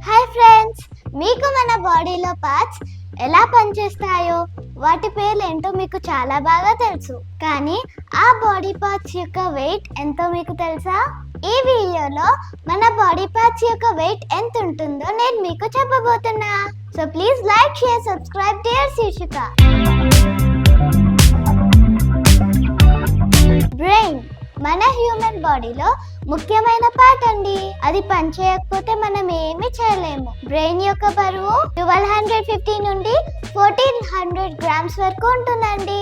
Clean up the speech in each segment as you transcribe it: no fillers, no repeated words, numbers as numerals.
Hi friends, మీకు మన బాడీలో పార్ట్స్ ఎలా పనిచేస్తాయో వాటి పేర్లు ఏంటో మీకు చాలా బాగా తెలుసు. కానీ ఆ బాడీ పార్ట్స్ యొక్క వెయిట్ ఎంతో మీకు తెలుసా? ఈ వీడియోలో మన బాడీ పార్ట్స్ యొక్క వెయిట్ ఎంత ఉంటుందో నేను మీకు చెప్పబోతున్నా. So please like, share, subscribe dear శీర్షిక. బ్రెయిన్ మన హ్యూమన్ బాడీలో ముఖ్యమైన పార్ట్ అండి. అది పనిచేయకపోతే మనం ఏమి చేయలేము. బ్రెయిన్ యొక్క బరువు 1250 నుండి 1400 గ్రామ్స్ వరకు ఉంటుందండి.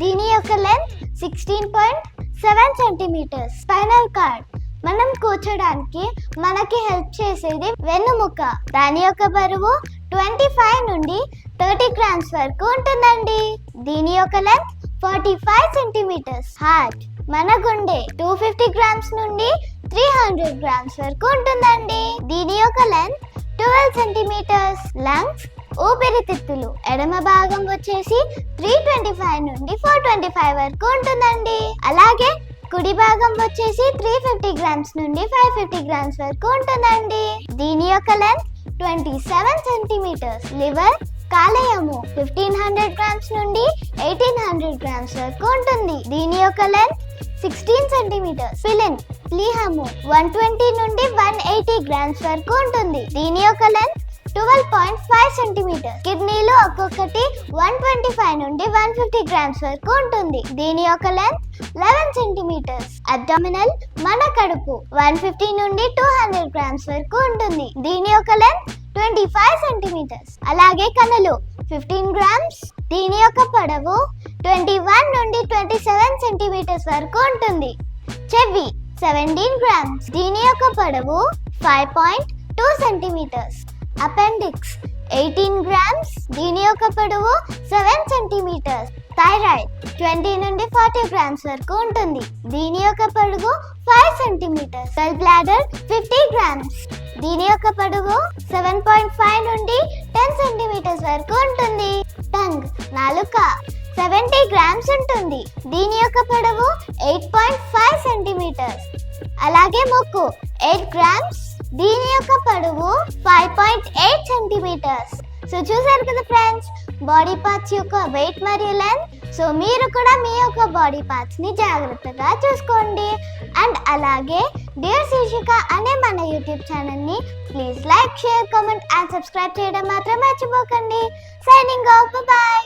దీని యొక్క లెంత్ 16.7 సెంటీమీటర్స్. స్పైనల్ కార్డ్ మనం కూర్చోడానికి మనకి హెల్ప్ చేసేది వెన్నుముక. దాని యొక్క బరువు 25 నుండి 30 గ్రామ్స్ వరకు ఉంటుందండి. దీని యొక్క లెంత్ 45 సెంటీమీటర్స్. హార్ట్ మన గుండె 250 గ్రామ్స్ నుండి 300 గ్రామ్స్ వరకు ఉంటుందండి. దీని యొక్క లెంత్ 12 సెంటీమీటర్స్. లంగ్స్ ఊపిరితిత్తులు ఎడమ భాగం వచ్చేసి 325 నుండి 425 వరకు ఉంటుందండి. అలాగే కుడి భాగం వచ్చేసి 350 గ్రామ్స్ నుండి 550 గ్రామ్స్ వరకు ఉంటుందండి. దీని యొక్క లెంత్ 27 సెంటీమీటర్స్. లివర్ కాలేయము 1500 గ్రామ్స్ నుండి 1800 గ్రామ్స్ వరకు ఉంటుంది. దీని యొక్క లెంత్ 16 సెంటీమీటర్స్. ఫిలిన్ ప్లీహము 120 నుండి 180 గ్రామ్స్ వరకు ఉంటుంది. దీని యొక్క లెంత్ 12.5 సెంటీమీటర్స్. కిడ్నీలు ఒక్కొక్కటి 125 నుండి 150 గ్రామ్స్ వరకు ఉంటుంది. దీని యొక్క లెంత్ 11 సెంటీమీటర్స్. అబ్డామినల్ మన కడుపు 150 నుండి 200 గ్రామ్స్ వరకు ఉంటుంది. దీని యొక్క లెంత్ 25 సెంటీమీటర్స్. అలాగే కనులు 15 గ్రామ్స్. దీని యొక్క పొడవు 21 నుండి 27 సెంటీమీటర్స్ వరకు ఉంటుంది. చెవి 17 గ్రామ్స్. దీని యొక్క పొడవు 5.2 సెంటీమీటర్స్. Appendix 18 grams. దీని యొక్క పొడవు 7 సెంటీమీటర్స్. థైరాయిడ్ 20 నుండి 40 గ్రామ్స్ వరకు ఉంటుంది. దీని యొక్క పొడవు 5 సెంటీమీటర్స్. గల్ బ్లాడర్ 50 గ్రామ్స్. దీని యొక్క పొడవు 7.5 నుండి 10 సెంటీమీటర్స్ వరకు ఉంటుంది. టంగ్ నాలుక 70 గ్రామ్స్ ఉంటుంది. దీని యొక్క పొడవు 8.5 సెంటీమీటర్స్. అలాగే ముక్కు 8 గ్రామ్స్. దీని యొక్క పొడవు 5.8 సెంటీమీటర్స్. సో చూసారు కదా ఫ్రెండ్స్, బాడీ పార్ట్స్ యొక్క వెయిట్ మరియు లెంత్. సో మీరు కూడా మీ యొక్క బాడీ పార్ట్స్ ని జాగ్రత్తగా చూసుకోండి. అండ్ అలాగే డియర్ శీర్షిక అనే మన యూట్యూబ్ ఛానల్ ని please like, share, comment and subscribe చేయడం మాత్రం మర్చిపోకండి. Signing off, by.